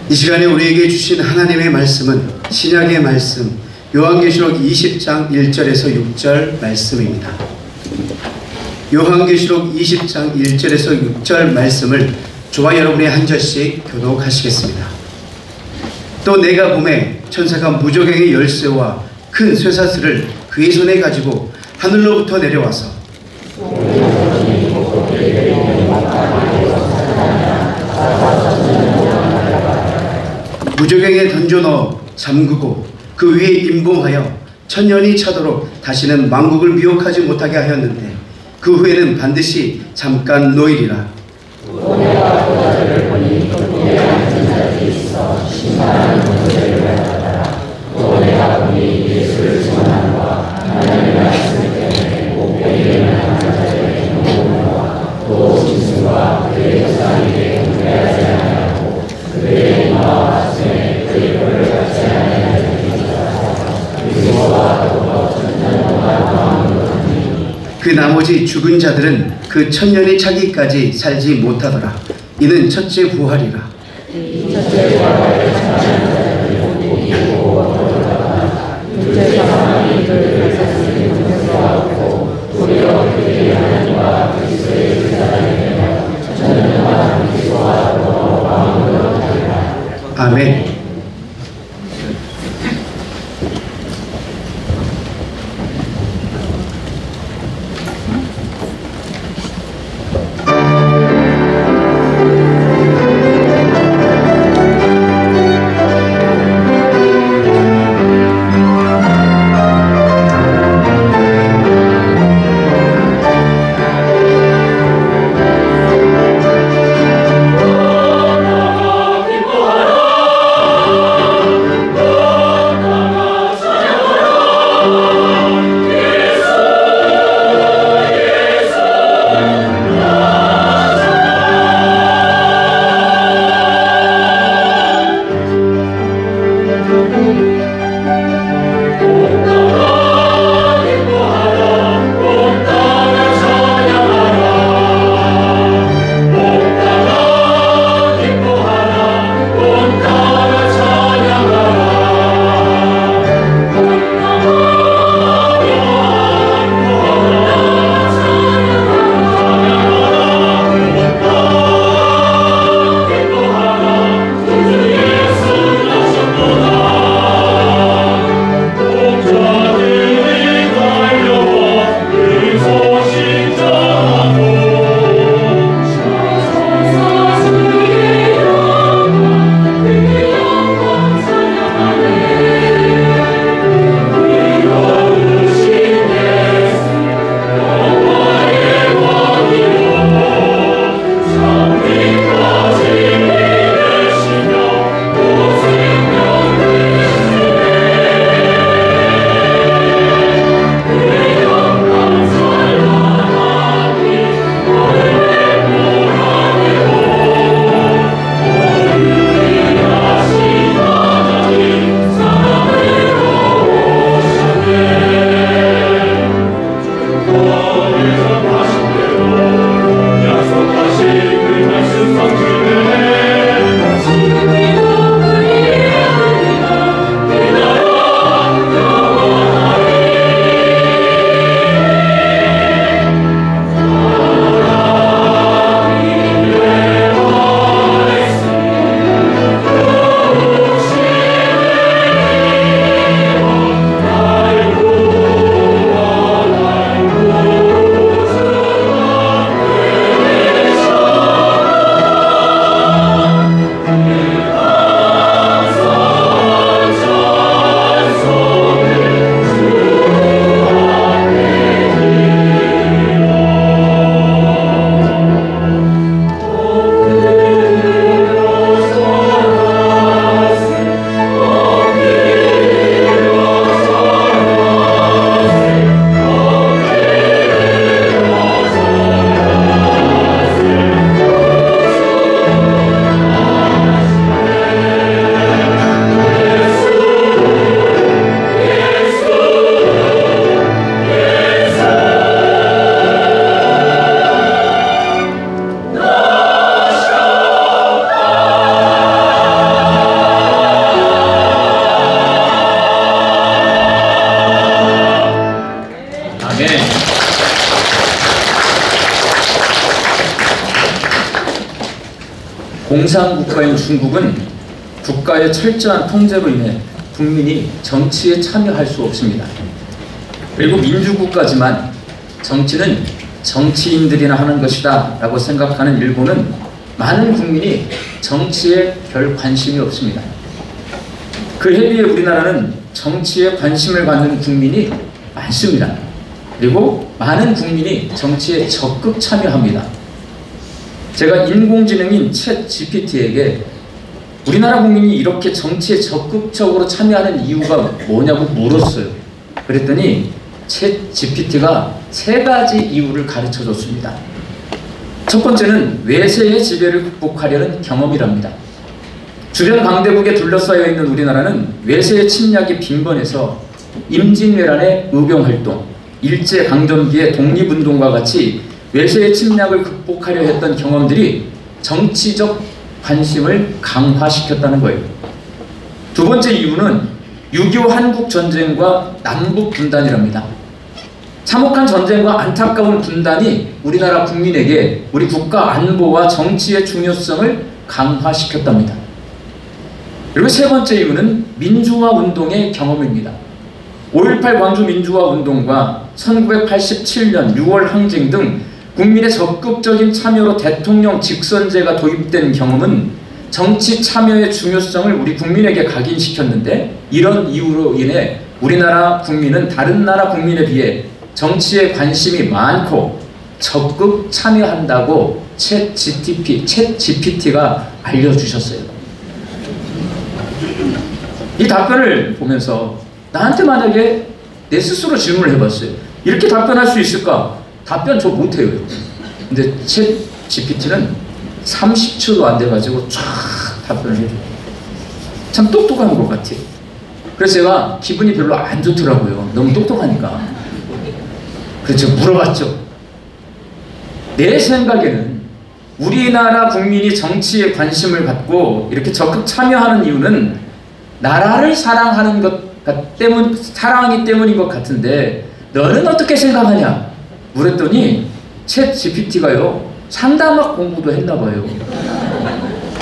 이 시간에 우리에게 주신 하나님의 말씀은 신약의 말씀 요한계시록 20장 1절에서 6절 말씀입니다. 요한계시록 20장 1절에서 6절 말씀을 저와 여러분이 한 절씩 교독하시겠습니다. 또 내가 보매 천사가 무저갱의 열쇠와 큰 쇠사슬을 그의 손에 가지고 하늘로부터 내려와서 무저갱에 던져 넣어 잠그고 그 위에 임봉하여 천년이 차도록 다시는 만국을 미혹하지 못하게 하였는데 그 후에는 반드시 잠깐 노일이라. 그 나머지 죽은 자들은 그 천년이 차기까지 살지 못하더라. 이는 첫째 부활이라. 아멘. 공산국가인 중국은 국가의 철저한 통제로 인해 국민이 정치에 참여할 수 없습니다. 그리고 민주국가지만 정치는 정치인들이나 하는 것이다 라고 생각하는 일본은 많은 국민이 정치에 별 관심이 없습니다. 그에 비해 우리나라는 정치에 관심을 갖는 국민이 많습니다. 그리고 많은 국민이 정치에 적극 참여합니다. 제가 인공지능인 챗 GPT에게 우리나라 국민이 이렇게 정치에 적극적으로 참여하는 이유가 뭐냐고 물었어요. 그랬더니 챗 GPT가 3가지 이유를 가르쳐 줬습니다. 첫 번째는 외세의 지배를 극복하려는 경험이랍니다. 주변 강대국에 둘러싸여 있는 우리나라는 외세의 침략이 빈번해서 임진왜란의 의병활동, 일제강점기의 독립운동과 같이 외세의 침략을 극복하려 했던 경험들이 정치적 관심을 강화시켰다는 거예요. 두 번째 이유는 6.25 한국전쟁과 남북분단이랍니다. 참혹한 전쟁과 안타까운 분단이 우리나라 국민에게 우리 국가 안보와 정치의 중요성을 강화시켰답니다. 그리고 세 번째 이유는 민주화 운동의 경험입니다. 5.18 광주 민주화 운동과 1987년 6월 항쟁 등 국민의 적극적인 참여로 대통령 직선제가 도입된 경험은 정치 참여의 중요성을 우리 국민에게 각인시켰는데, 이런 이유로 인해 우리나라 국민은 다른 나라 국민에 비해 정치에 관심이 많고 적극 참여한다고 챗 GPT가 알려주셨어요. 이 답변을 보면서 나한테 만약에 내 스스로 질문을 해봤어요. 이렇게 답변할 수 있을까? 답변 저 못해요. 근데 챗 GPT는 30초도 안 돼가지고 쫙 답변을 해줘요. 참 똑똑한 것 같아요. 그래서 제가 기분이 별로 안 좋더라고요. 너무 똑똑하니까. 그래서 제가 물어봤죠. 내 생각에는 우리나라 국민이 정치에 관심을 갖고 이렇게 적극 참여하는 이유는 나라를 사랑하는 사랑하기 때문인 것 같은데 너는 어떻게 생각하냐? 물었더니 챗 GPT가요, 상담학 공부도 했나봐요.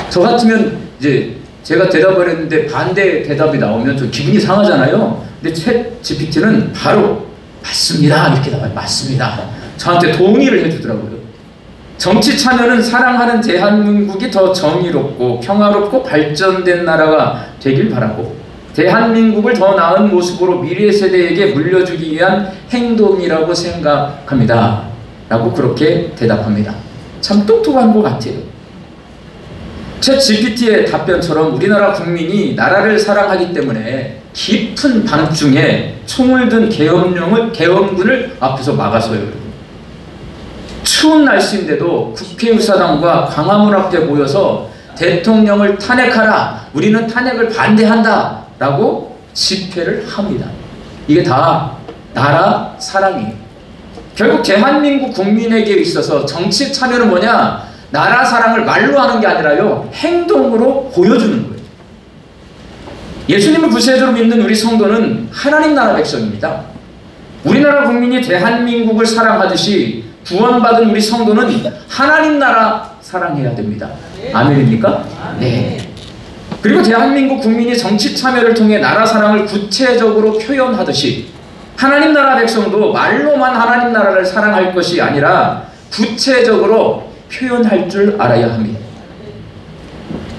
저 같으면 이제 제가 대답을 했는데 반대 대답이 나오면 저 기분이 상하잖아요. 근데 챗 GPT는 바로 맞습니다 이렇게 나와요. 맞습니다. 저한테 동의를 해주더라고요. 정치 참여는 사랑하는 대한민국이 더 정의롭고 평화롭고 발전된 나라가 되길 바라고, 대한민국을 더 나은 모습으로 미래 세대에게 물려주기 위한 행동이라고 생각합니다 라고 그렇게 대답합니다. 참 똑똑한 것 같아요. 챗 GPT의 답변처럼 우리나라 국민이 나라를 사랑하기 때문에 깊은 밤중에 총을 든 계엄군을 앞에서 막아서요. 추운 날씨인데도 국회의사당과 광화문 앞에 모여서 대통령을 탄핵하라, 우리는 탄핵을 반대한다 라고 집회를 합니다. 이게 다 나라 사랑이에요. 결국 대한민국 국민에게 있어서 정치 참여는 뭐냐? 나라 사랑을 말로 하는 게 아니라요, 행동으로 보여주는 거예요. 예수님을 구세주로 믿는 우리 성도는 하나님 나라 백성입니다. 우리나라 국민이 대한민국을 사랑하듯이 구원받은 우리 성도는 하나님 나라 사랑해야 됩니다. 아멘입니까? 네. 그리고 대한민국 국민이 정치 참여를 통해 나라 사랑을 구체적으로 표현하듯이 하나님 나라 백성도 말로만 하나님 나라를 사랑할 것이 아니라 구체적으로 표현할 줄 알아야 합니다.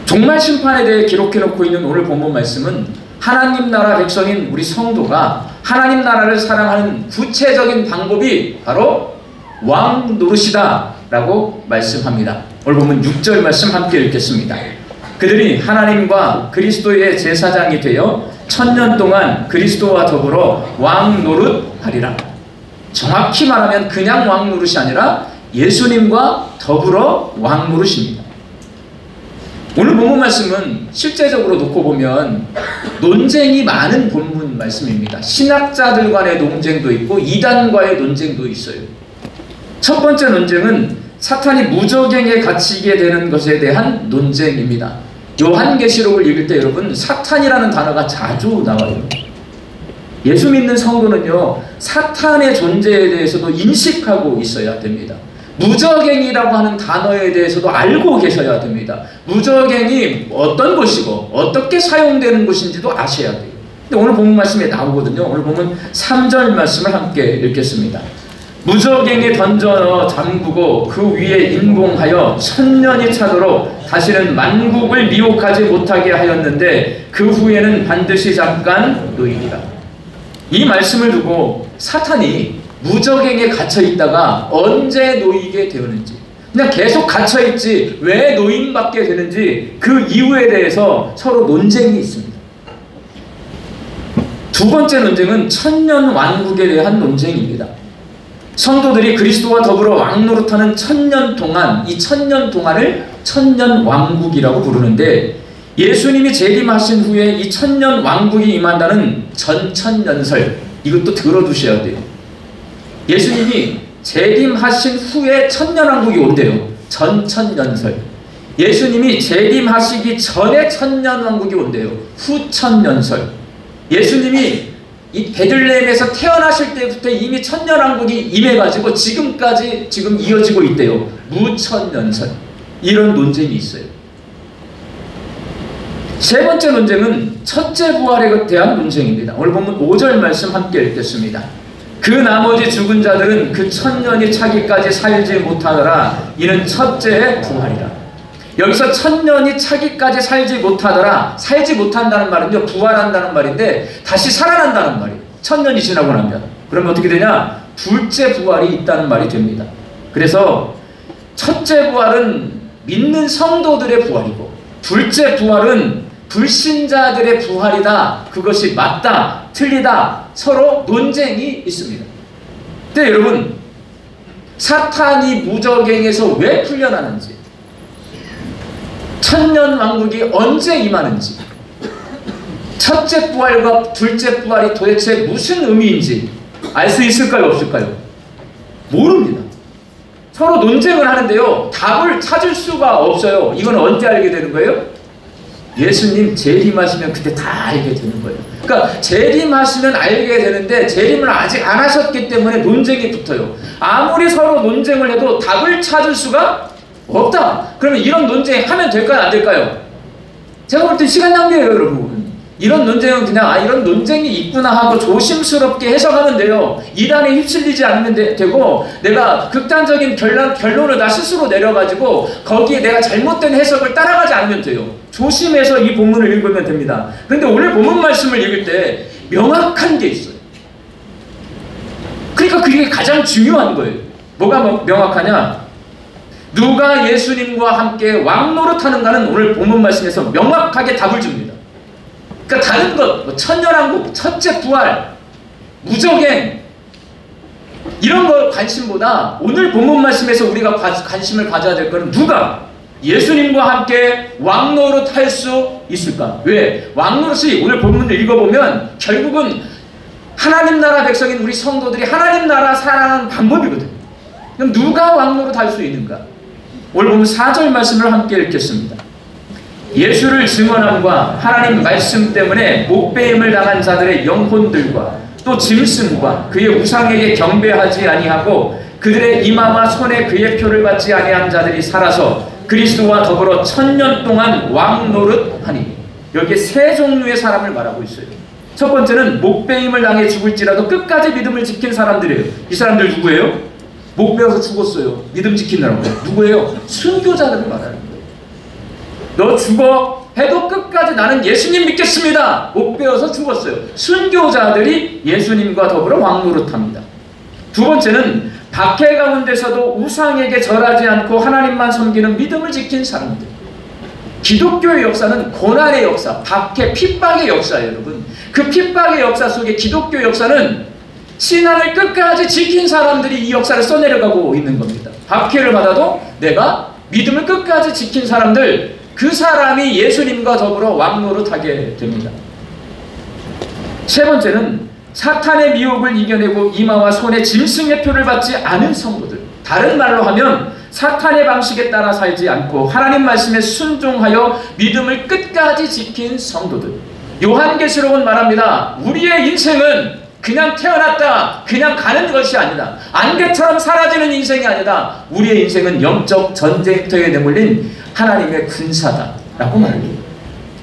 종말 심판에 대해 기록해놓고 있는 오늘 본문 말씀은 하나님 나라 백성인 우리 성도가 하나님 나라를 사랑하는 구체적인 방법이 바로 왕 노릇이다 라고 말씀합니다. 오늘 본문 6절 말씀 함께 읽겠습니다. 그들이 하나님과 그리스도의 제사장이 되어 1000년 동안 그리스도와 더불어 왕 노릇하리라. 정확히 말하면 그냥 왕 노릇이 아니라 예수님과 더불어 왕 노릇입니다. 오늘 본문 말씀은 실제적으로 놓고 보면 논쟁이 많은 본문 말씀입니다. 신학자들 간의 논쟁도 있고 이단과의 논쟁도 있어요. 첫 번째 논쟁은 사탄이 무저갱에 갇히게 되는 것에 대한 논쟁입니다. 요한계시록을 읽을 때 여러분, 사탄이라는 단어가 자주 나와요. 예수 믿는 성도는요, 사탄의 존재에 대해서도 인식하고 있어야 됩니다. 무적행이라고 하는 단어에 대해서도 알고 계셔야 됩니다. 무적행이 어떤 것이고 어떻게 사용되는 것인지도 아셔야 돼요. 근데 오늘 본문 말씀에 나오거든요. 오늘 보면 3절 말씀을 함께 읽겠습니다. 무적행에 던져 잠그고 그 위에 인공하여 천년이 차도록 다시는 만국을 미혹하지 못하게 하였는데 그 후에는 반드시 잠깐 놓이리라. 이 말씀을 두고 사탄이 무적행에 갇혀 있다가 언제 놓이게 되었는지, 그냥 계속 갇혀 있지 왜 노임받게 되는지 그 이유에 대해서 서로 논쟁이 있습니다. 두 번째 논쟁은 천년 왕국에 대한 논쟁입니다. 성도들이 그리스도와 더불어 왕노릇하는 천년 동안, 이 천년 동안을 천년 왕국이라고 부르는데, 예수님이 재림하신 후에 이 천년 왕국이 임한다는 전천년설, 이것도 들어두셔야 돼요. 예수님이 재림하신 후에 천년왕국이 온대요. 전천년설. 예수님이 재림하시기 전에 천년왕국이 온대요. 후천년설. 예수님이 이 베들레헴에서 태어나실 때부터 이미 천년왕국이 임해가지고 지금까지 지금 이어지고 있대요. 무천년설. 이런 논쟁이 있어요. 세 번째 논쟁은 첫째 부활에 대한 논쟁입니다. 오늘 보면 5절 말씀 함께 읽겠습니다. 그 나머지 죽은 자들은 그 천년이 차기까지 살지 못하더라. 이는 첫째의 부활이라. 여기서 천년이 차기까지 살지 못하더라. 살지 못한다는 말은요, 부활한다는 말인데 다시 살아난다는 말이에요. 천년이 지나고 나면. 그러면 어떻게 되냐? 둘째 부활이 있다는 말이 됩니다. 그래서 첫째 부활은 믿는 성도들의 부활이고, 둘째 부활은 불신자들의 부활이다. 그것이 맞다, 틀리다, 서로 논쟁이 있습니다. 근데 여러분, 사탄이 무적행에서 왜 풀려나는지, 천년왕국이 언제 임하는지, 첫째 부활과 둘째 부활이 도대체 무슨 의미인지 알 수 있을까요, 없을까요? 모릅니다. 서로 논쟁을 하는데요, 답을 찾을 수가 없어요. 이건 언제 알게 되는 거예요? 예수님 재림하시면 그때 다 알게 되는 거예요. 그러니까 재림하시면 알게 되는데 재림을 아직 안 하셨기 때문에 논쟁이 붙어요. 아무리 서로 논쟁을 해도 답을 찾을 수가 없다. 그러면 이런 논쟁 하면 될까요, 안 될까요? 제가 볼 때 시간 낭비예요, 여러분. 이런 논쟁은 그냥 이런 논쟁이 있구나 하고 조심스럽게 해석하면 돼요. 이단에 휩쓸리지 않으면 되고, 내가 극단적인 결론을 나 스스로 내려가지고 거기에 내가 잘못된 해석을 따라가지 않으면 돼요. 조심해서 이 본문을 읽으면 됩니다. 그런데 오늘 본문 말씀을 읽을 때 명확한 게 있어요. 그러니까 그게 가장 중요한 거예요. 뭐가 명확하냐? 누가 예수님과 함께 왕노릇하는가는 오늘 본문 말씀에서 명확하게 답을 줍니다. 그러니까 다른 것, 천년왕국, 첫째 부활, 무적행, 이런 거 관심보다 오늘 본문 말씀에서 우리가 관심을 가져야 될 것은 누가 예수님과 함께 왕노릇할 수 있을까? 왜? 왕노릇이 오늘 본문을 읽어보면 결국은 하나님 나라 백성인 우리 성도들이 하나님 나라 살아가는 방법이거든요. 그럼 누가 왕노릇할 수 있는가? 오늘 보면 4절 말씀을 함께 읽겠습니다. 예수를 증언함과 하나님 말씀 때문에 목배임을 당한 자들의 영혼들과 또 짐승과 그의 우상에게 경배하지 아니하고 그들의 이마와 손에 그의 표를 받지 아니한 자들이 살아서 그리스도와 더불어 천년 동안 왕노릇하니. 여기에 세 종류의 사람을 말하고 있어요. 첫 번째는 목배임을 당해 죽을지라도 끝까지 믿음을 지킨 사람들이에요. 이 사람들 누구예요? 목 베어서 죽었어요. 믿음 지키느라고. 누구예요? 순교자들을 말하는 거예요. 너 죽어 해도 끝까지 나는 예수님 믿겠습니다. 목 베어서 죽었어요. 순교자들이 예수님과 더불어 왕노릇합니다. 두 번째는 박해 가운데서도 우상에게 절하지 않고 하나님만 섬기는 믿음을 지킨 사람들. 기독교의 역사는 고난의 역사, 박해, 핍박의 역사예요, 여러분. 그 핍박의 역사 속에 기독교 역사는 신앙을 끝까지 지킨 사람들이 이 역사를 써내려가고 있는 겁니다. 박해를 받아도 내가 믿음을 끝까지 지킨 사람들, 그 사람이 예수님과 더불어 왕노릇하게 됩니다. 세 번째는 사탄의 미혹을 이겨내고 이마와 손에 짐승의 표를 받지 않은 성도들. 다른 말로 하면 사탄의 방식에 따라 살지 않고 하나님 말씀에 순종하여 믿음을 끝까지 지킨 성도들. 요한계시록은 말합니다. 우리의 인생은 그냥 태어났다 그냥 가는 것이 아니다. 안개처럼 사라지는 인생이 아니다. 우리의 인생은 영적 전쟁터에 내몰린 하나님의 군사다라고 말해요.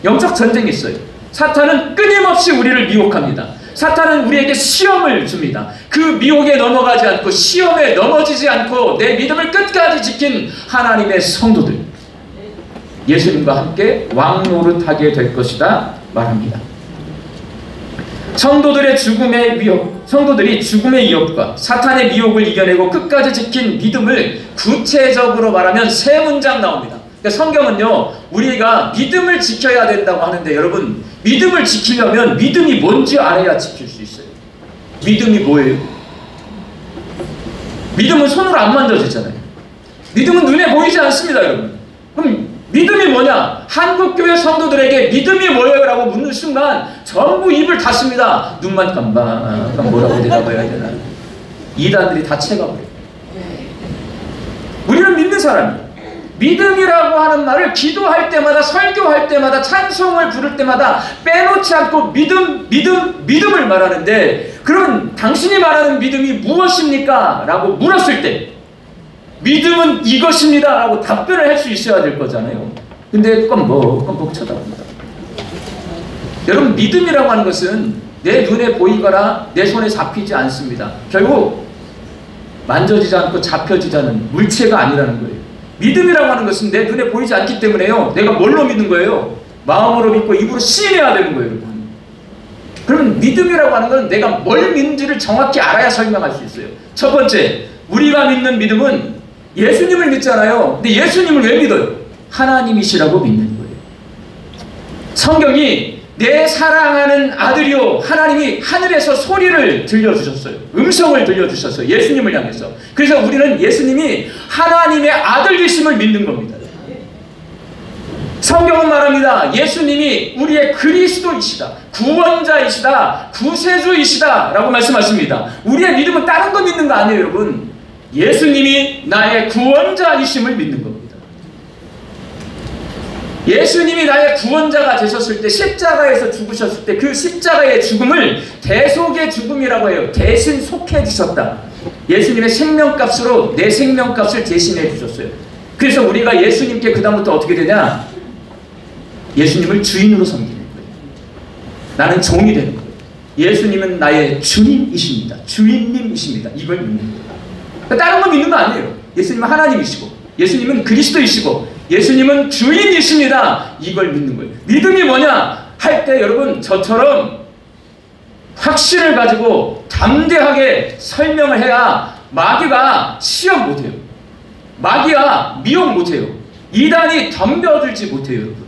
영적 전쟁이 있어요. 사탄은 끊임없이 우리를 미혹합니다. 사탄은 우리에게 시험을 줍니다. 그 미혹에 넘어가지 않고 시험에 넘어지지 않고 내 믿음을 끝까지 지킨 하나님의 성도들, 예수님과 함께 왕노릇하게 될 것이다 말합니다. 성도들이 죽음의 위협과 사탄의 미혹을 이겨내고 끝까지 지킨 믿음을 구체적으로 말하면 세 문장 나옵니다. 그러니까 성경은요, 우리가 믿음을 지켜야 된다고 하는데, 여러분, 믿음을 지키려면 믿음이 뭔지 알아야 지킬 수 있어요. 믿음이 뭐예요? 믿음은 손으로 안 만져지잖아요. 믿음은 눈에 보이지 않습니다, 여러분. 그럼 믿음이 뭐냐? 한국교회 성도들에게 믿음이 뭐예요? 라고 묻는 순간 전부 입을 닫습니다. 눈만 깜빡 뭐라고 대답해야 되나? 이단들이 다 채가버려요. 우리는 믿는 사람이에요. 믿음이라고 하는 말을 기도할 때마다, 설교할 때마다, 찬송을 부를 때마다 빼놓지 않고 믿음을 말하는데, 그럼 당신이 말하는 믿음이 무엇입니까? 라고 물었을 때 믿음은 이것입니다 라고 답변을 할 수 있어야 될 거잖아요. 근데 껌뻑 쳐다봅니다. 여러분, 믿음이라고 하는 것은 내 눈에 보이거나 내 손에 잡히지 않습니다. 결국 만져지지 않고 잡혀지지 않는 물체가 아니라는 거예요. 믿음이라고 하는 것은 내 눈에 보이지 않기 때문에요, 내가 뭘로 믿는 거예요? 마음으로 믿고 입으로 시인해야 되는 거예요, 여러분. 그러면 믿음이라고 하는 건 내가 뭘 믿는지를 정확히 알아야 설명할 수 있어요. 첫 번째, 우리가 믿는 믿음은 예수님을 믿잖아요. 근데 예수님을 왜 믿어요? 하나님이시라고 믿는 거예요. 성경이 내 사랑하는 아들이요, 하나님이 하늘에서 소리를 들려주셨어요. 음성을 들려주셨어요. 예수님을 향해서. 그래서 우리는 예수님이 하나님의 아들이심을 믿는 겁니다. 성경은 말합니다. 예수님이 우리의 그리스도이시다, 구원자이시다, 구세주이시다 라고 말씀하십니다. 우리의 믿음은 다른 거 믿는 거 아니에요, 여러분. 예수님이 나의 구원자이심을 믿는 겁니다. 예수님이 나의 구원자가 되셨을 때, 십자가에서 죽으셨을 때 그 십자가의 죽음을 대속의 죽음이라고 해요. 대신 속해 주셨다. 예수님의 생명값으로 내 생명값을 대신해 주셨어요. 그래서 우리가 예수님께 그 다음부터 어떻게 되냐? 예수님을 주인으로 섬기는 거예요. 나는 종이 되는 거예요. 예수님은 나의 주님이십니다. 주인님이십니다. 이걸 믿는 거예요. 그러니까 다른 거 믿는 거 아니에요. 예수님은 하나님이시고, 예수님은 그리스도이시고, 예수님은 주인이십니다. 이걸 믿는 거예요. 믿음이 뭐냐 할 때 여러분, 저처럼 확신을 가지고 담대하게 설명을 해야 마귀가 시험 못해요. 마귀가 미혹 못해요. 이단이 덤벼들지 못해요, 여러분.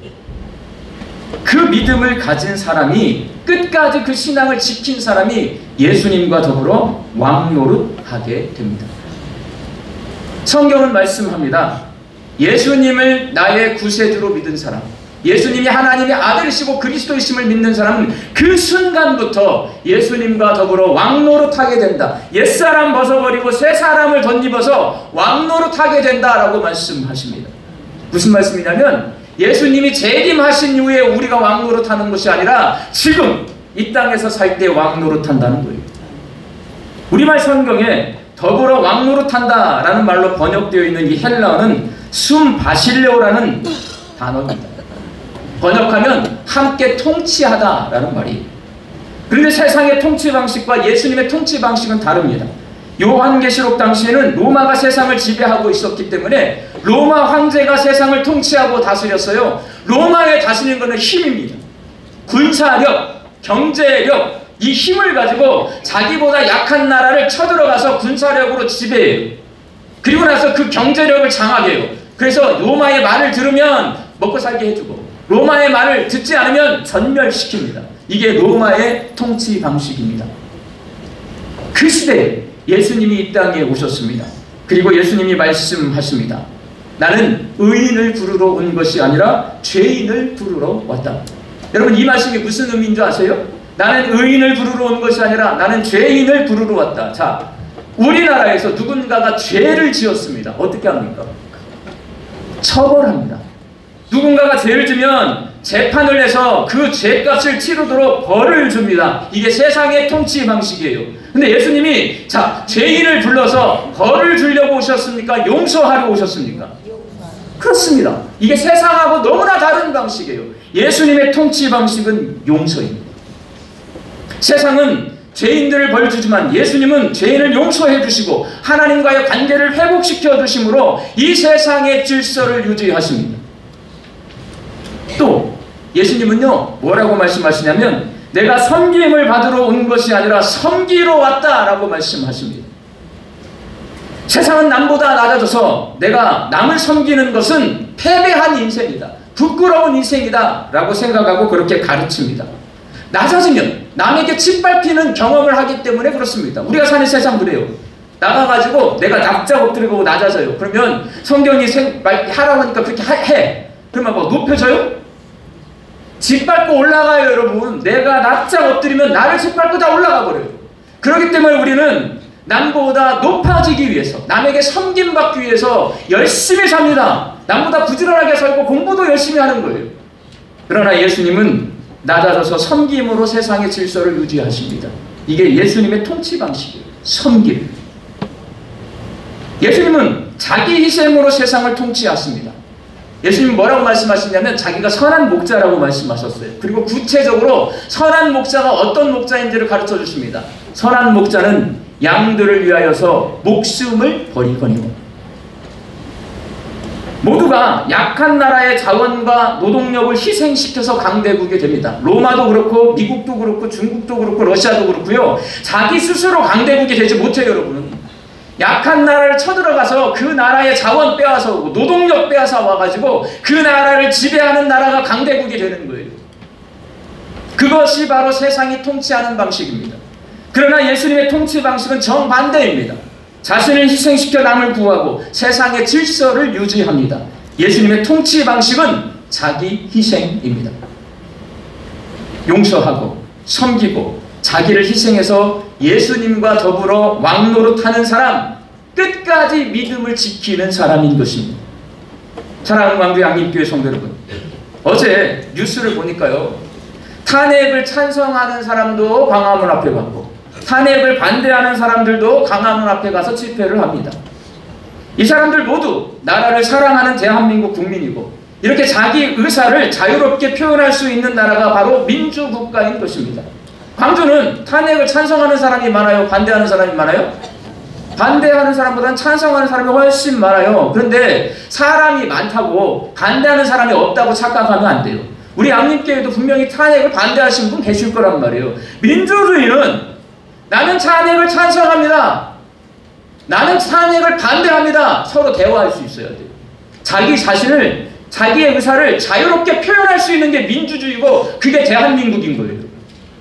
그 믿음을 가진 사람이, 끝까지 그 신앙을 지킨 사람이 예수님과 더불어 왕노릇하게 됩니다. 성경은 말씀합니다. 예수님을 나의 구세주로 믿은 사람, 예수님이 하나님의 아들이시고 그리스도이심을 믿는 사람은 그 순간부터 예수님과 더불어 왕노릇하게 된다. 옛사람 벗어버리고 새 사람을 덧입어서 왕노릇하게 된다라고 말씀하십니다. 무슨 말씀이냐면, 예수님이 재림하신 이후에 우리가 왕노릇하는 것이 아니라 지금 이 땅에서 살 때 왕노릇한다는 거예요. 우리말 성경에 더불어 왕노릇한다 라는 말로 번역되어 있는 이 헬라어는 숨바실레오라는 단어입니다. 번역하면 함께 통치하다 라는 말이에요. 그런데 세상의 통치 방식과 예수님의 통치 방식은 다릅니다. 요한계시록 당시에는 로마가 세상을 지배하고 있었기 때문에 로마 황제가 세상을 통치하고 다스렸어요. 로마에 다스리는 것은 힘입니다. 군사력, 경제력, 이 힘을 가지고 자기보다 약한 나라를 쳐들어가서 군사력으로 지배해요. 그리고 나서 그 경제력을 장악해요. 그래서 로마의 말을 들으면 먹고 살게 해주고, 로마의 말을 듣지 않으면 전멸시킵니다. 이게 로마의 통치 방식입니다. 그 시대에 예수님이 이 땅에 오셨습니다. 그리고 예수님이 말씀하십니다. 나는 의인을 부르러 온 것이 아니라 죄인을 부르러 왔다. 여러분, 이 말씀이 무슨 의미인 줄 아세요? 나는 의인을 부르러 온 것이 아니라 나는 죄인을 부르러 왔다. 자, 우리나라에서 누군가가 죄를 지었습니다. 어떻게 합니까? 처벌합니다. 누군가가 죄를 지면 재판을 해서 그 죄값을 치르도록 벌을 줍니다. 이게 세상의 통치 방식이에요. 근데 예수님이 자, 죄인을 불러서 벌을 주려고 오셨습니까? 용서하려 오셨습니까? 그렇습니다. 이게 세상하고 너무나 다른 방식이에요. 예수님의 통치 방식은 용서입니다. 세상은 죄인들을 벌 주지만 예수님은 죄인을 용서해 주시고 하나님과의 관계를 회복시켜 주심으로 이 세상의 질서를 유지하십니다. 또 예수님은요, 뭐라고 말씀하시냐면 내가 섬김을 받으러 온 것이 아니라 섬기러 왔다라고 말씀하십니다. 세상은 남보다 낮아져서 내가 남을 섬기는 것은 패배한 인생이다, 부끄러운 인생이다 라고 생각하고 그렇게 가르칩니다. 낮아지면 남에게 짓밟히는 경험을 하기 때문에 그렇습니다. 우리가 사는 세상 그래요. 나가가지고 내가 납작 엎드리고 낮아져요. 그러면 성경이 하라고 하니까 그렇게 해. 그러면 뭐 높여져요? 짓밟고 올라가요, 여러분. 내가 납작 엎드리면 나를 짓밟고 다 올라가 버려요. 그렇기 때문에 우리는 남보다 높아지기 위해서, 남에게 섬김받기 위해서 열심히 삽니다. 남보다 부지런하게 살고 공부도 열심히 하는 거예요. 그러나 예수님은 낮아져서 섬김으로 세상의 질서를 유지하십니다. 이게 예수님의 통치 방식이에요. 섬김. 예수님은 자기 희생으로 세상을 통치하십니다. 예수님은 뭐라고 말씀하시냐면 자기가 선한 목자라고 말씀하셨어요. 그리고 구체적으로 선한 목자가 어떤 목자인지를 가르쳐 주십니다. 선한 목자는 양들을 위하여서 목숨을 버리거니와. 모두가 약한 나라의 자원과 노동력을 희생시켜서 강대국이 됩니다. 로마도 그렇고 미국도 그렇고 중국도 그렇고 러시아도 그렇고요. 자기 스스로 강대국이 되지 못해요, 여러분. 약한 나라를 쳐들어가서 그 나라의 자원 빼앗아 오고 노동력 빼앗아 와가지고 그 나라를 지배하는 나라가 강대국이 되는 거예요. 그것이 바로 세상이 통치하는 방식입니다. 그러나 예수님의 통치 방식은 정반대입니다. 자신을 희생시켜 남을 구하고 세상의 질서를 유지합니다. 예수님의 통치 방식은 자기 희생입니다. 용서하고 섬기고 자기를 희생해서 예수님과 더불어 왕노릇하는 사람, 끝까지 믿음을 지키는 사람인 것입니다. 사랑하는 광주 양림교회 성도 여러분, 어제 뉴스를 보니까요, 탄핵을 찬성하는 사람도 광화문 앞에 가고 탄핵을 반대하는 사람들도 광화문 앞에 가서 집회를 합니다. 이 사람들 모두 나라를 사랑하는 대한민국 국민이고 이렇게 자기 의사를 자유롭게 표현할 수 있는 나라가 바로 민주국가인 것입니다. 광주는 탄핵을 찬성하는 사람이 많아요? 반대하는 사람이 많아요? 반대하는 사람보다는 찬성하는 사람이 훨씬 많아요. 그런데 사람이 많다고 반대하는 사람이 없다고 착각하면 안 돼요. 우리 양림교회도 분명히 탄핵을 반대하시는 분 계실 거란 말이에요. 민주주의는 나는 탄핵을 찬성합니다, 나는 탄핵을 반대합니다, 서로 대화할 수 있어야 돼요. 자기 자신을, 자기의 의사를 자유롭게 표현할 수 있는 게 민주주의고 그게 대한민국인 거예요.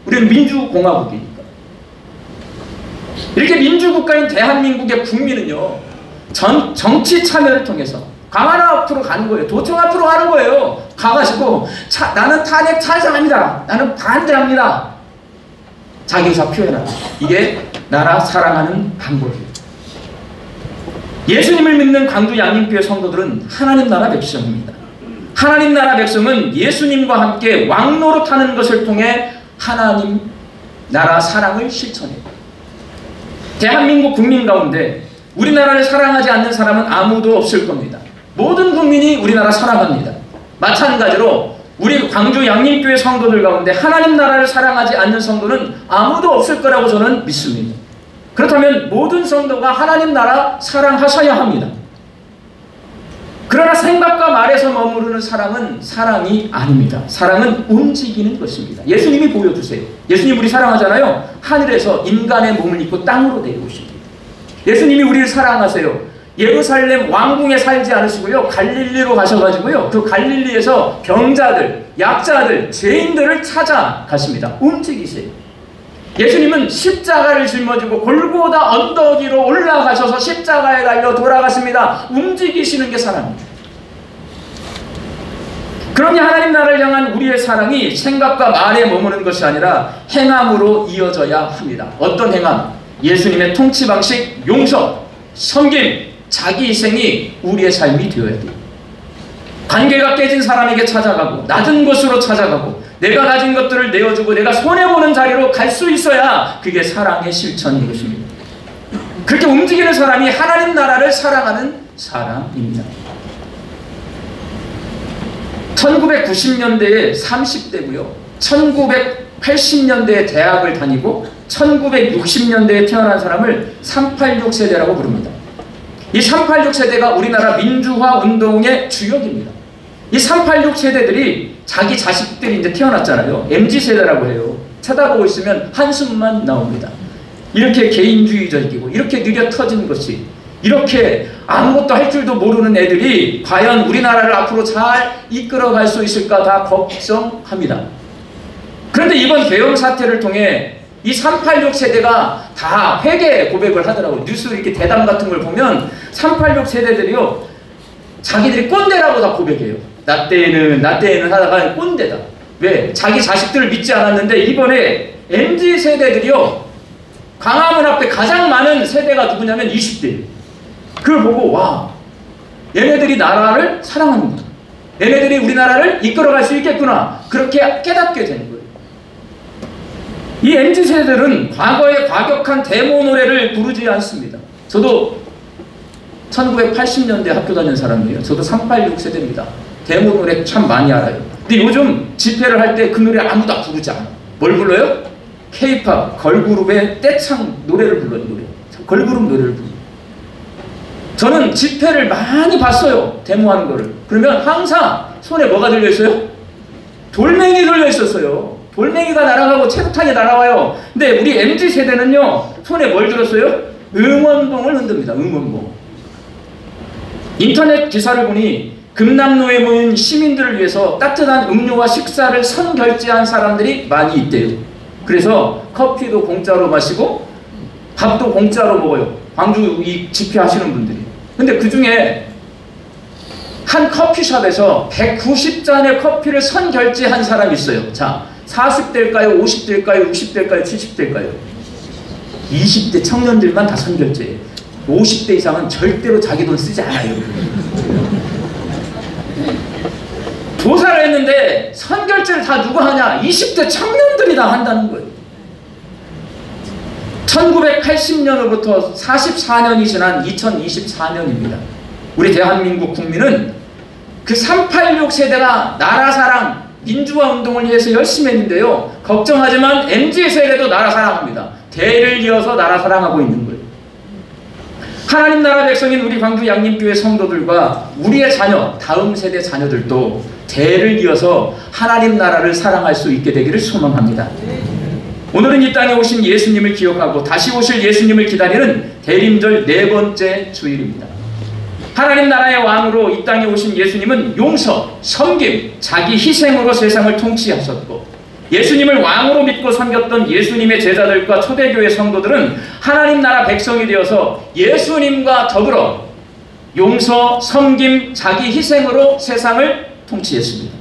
우리는 민주공화국이니까. 이렇게 민주국가인 대한민국의 국민은요, 정치 참여를 통해서 강화도 앞으로 가는 거예요. 도청 앞으로 가는 거예요. 가가지고 나는 탄핵 찬성합니다, 나는 반대합니다, 자기 의사 표현하라. 이게 나라 사랑하는 방법이에요. 예수님을 믿는 광주 양림교회 성도들은 하나님 나라 백성입니다. 하나님 나라 백성은 예수님과 함께 왕노릇하는 것을 통해 하나님 나라 사랑을 실천해요. 대한민국 국민 가운데 우리나라를 사랑하지 않는 사람은 아무도 없을 겁니다. 모든 국민이 우리나라 사랑합니다. 마찬가지로 우리 광주 양림교회 성도들 가운데 하나님 나라를 사랑하지 않는 성도는 아무도 없을 거라고 저는 믿습니다. 그렇다면 모든 성도가 하나님 나라 사랑하셔야 합니다. 그러나 생각과 말에서 머무르는 사랑은 사랑이 아닙니다. 사랑은 움직이는 것입니다. 예수님이 보여주세요. 예수님 우리 사랑하잖아요. 하늘에서 인간의 몸을 입고 땅으로 내려오십니다. 예수님이 우리를 사랑하세요. 예루살렘 왕궁에 살지 않으시고요, 갈릴리로 가셔가지고요, 그 갈릴리에서 병자들, 약자들, 죄인들을 찾아가십니다. 움직이세요. 예수님은 십자가를 짊어지고 골고다 언덕 위로 올라가셔서 십자가에 달려 돌아가십니다. 움직이시는 게 사랑입니다. 그러니 하나님 나라를 향한 우리의 사랑이 생각과 말에 머무는 것이 아니라 행함으로 이어져야 합니다. 어떤 행함? 예수님의 통치 방식, 용서, 섬김, 자기 희생이 우리의 삶이 되어야 돼요. 관계가 깨진 사람에게 찾아가고 낮은 곳으로 찾아가고 내가 가진 것들을 내어주고 내가 손해보는 자리로 갈 수 있어야 그게 사랑의 실천인 것입니다. 그렇게 움직이는 사람이 하나님 나라를 사랑하는 사람입니다. 1990년대에 30대고요. 1980년대에 대학을 다니고 1960년대에 태어난 사람을 386 세대라고 부릅니다. 이 386 세대가 우리나라 민주화 운동의 주역입니다. 이 386 세대들이 자기 자식들이 이제 태어났잖아요. MZ 세대라고 해요. 쳐다보고 있으면 한숨만 나옵니다. 이렇게 개인주의적이고 이렇게 느려 터진 것이, 이렇게 아무것도 할 줄도 모르는 애들이 과연 우리나라를 앞으로 잘 이끌어갈 수 있을까 다 걱정합니다. 그런데 이번 계엄 사태를 통해 이 386 세대가 다 회개 고백을 하더라고요. 뉴스 이렇게 대담 같은 걸 보면 386 세대들이요, 자기들이 꼰대라고 다 고백해요. 나 때에는 하다가 꼰대다. 왜? 자기 자식들을 믿지 않았는데 이번에 MZ 세대들이요, 광화문 앞에 가장 많은 세대가 누구냐면 20대. 그걸 보고 와, 얘네들이 나라를 사랑하는구나, 얘네들이 우리나라를 이끌어갈 수 있겠구나, 그렇게 깨닫게 되는 거예요. 이 MZ 세대들은 과거의 과격한 데모 노래를 부르지 않습니다. 저도 1980년대 학교 다닌 사람이에요. 저도 386 세대입니다. 데모 노래 참 많이 알아요. 근데 요즘 집회를 할 때 그 노래 아무도 부르지 않아. 뭘 불러요? K-팝 걸그룹의 떼창 노래를 불러요. 걸그룹 노래를 불러요. 저는 집회를 많이 봤어요. 데모하는 거를. 그러면 항상 손에 뭐가 들려있어요? 돌멩이 들려있었어요. 돌멩이가 날아가고 체류탄이 날아와요. 근데 우리 MZ세대는요, 손에 뭘 들었어요? 응원봉을 흔듭니다. 응원봉. 인터넷 기사를 보니 금남로에 모인 시민들을 위해서 따뜻한 음료와 식사를 선결제한 사람들이 많이 있대요. 그래서 커피도 공짜로 마시고 밥도 공짜로 먹어요. 광주 이 집회하시는 분들이. 근데 그 중에 한 커피숍에서 190잔의 커피를 선결제한 사람이 있어요. 자, 40대일까요? 50대일까요? 60대일까요? 70대일까요? 20대 청년들만 다 선결제예요. 50대 이상은 절대로 자기 돈 쓰지 않아요. 조사를 했는데 선결제를 다 누가 하냐? 20대 청년들이 다 한다는 거예요. 1980년으로부터 44년이 지난 2024년입니다. 우리 대한민국 국민은 그 386 세대가 나라 사랑, 민주화 운동을 위해서 열심히 했는데요, 걱정하지만 MZ 세대도 나라 사랑합니다. 대를 이어서 나라 사랑하고 있는 거예요. 하나님 나라 백성인 우리 광주 양림교회 성도들과 우리의 자녀, 다음 세대 자녀들도 대를 이어서 하나님 나라를 사랑할 수 있게 되기를 소망합니다. 오늘은 이 땅에 오신 예수님을 기억하고 다시 오실 예수님을 기다리는 대림절 4번째 주일입니다. 하나님 나라의 왕으로 이 땅에 오신 예수님은 용서, 섬김, 자기 희생으로 세상을 통치하셨고, 예수님을 왕으로 믿고 섬겼던 예수님의 제자들과 초대교회 성도들은 하나님 나라 백성이 되어서 예수님과 더불어 용서, 섬김, 자기 희생으로 세상을 통치했습니다.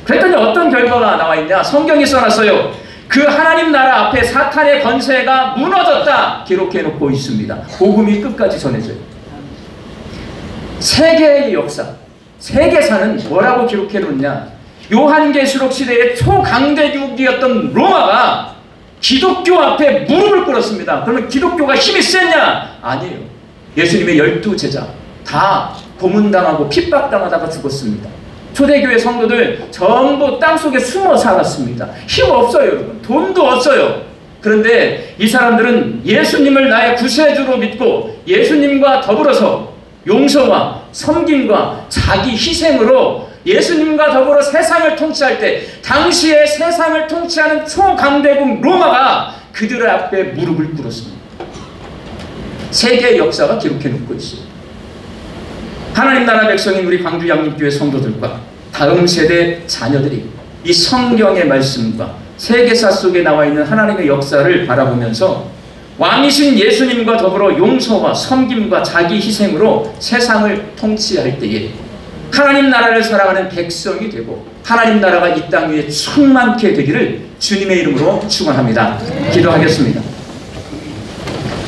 그랬더니 어떤 결과가 나와 있냐? 성경이 써놨어요. 그 하나님 나라 앞에 사탄의 권세가 무너졌다 기록해 놓고 있습니다. 복음이 끝까지 전해져요. 세계의 역사, 세계사는 뭐라고 기록해 놓냐? 요한계시록 시대의 초강대국이었던 로마가 기독교 앞에 무릎을 꿇었습니다. 그러면 기독교가 힘이 셌냐? 아니에요. 예수님의 12제자 다 고문당하고 핍박당하다가 죽었습니다. 초대교회 성도들 전부 땅속에 숨어 살았습니다. 힘 없어요, 여러분. 돈도 없어요. 그런데 이 사람들은 예수님을 나의 구세주로 믿고 예수님과 더불어서 용서와 섬김과 자기 희생으로 예수님과 더불어 세상을 통치할 때, 당시에 세상을 통치하는 초강대국 로마가 그들 앞에 무릎을 꿇었습니다. 세계의 역사가 기록해 놓고 있어요. 하나님 나라 백성인 우리 광주 양림교회 성도들과 다음 세대 자녀들이 이 성경의 말씀과 세계사 속에 나와 있는 하나님의 역사를 바라보면서 왕이신 예수님과 더불어 용서와 섬김과 자기 희생으로 세상을 통치할 때에 하나님 나라를 사랑하는 백성이 되고 하나님 나라가 이 땅 위에 충만케 되기를 주님의 이름으로 축원합니다. 기도하겠습니다.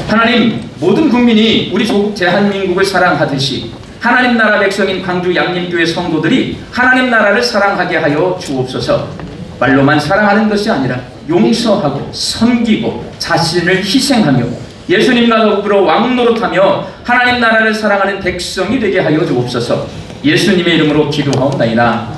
하나님, 모든 국민이 우리 조국 대한민국을 사랑하듯이 하나님 나라 백성인 광주 양림교회 성도들이 하나님 나라를 사랑하게 하여 주옵소서. 말로만 사랑하는 것이 아니라 용서하고 섬기고 자신을 희생하며 예수님과 더불어 왕노릇하며 하나님 나라를 사랑하는 백성이 되게 하여 주옵소서. 예수님의 이름으로 기도하옵나이다.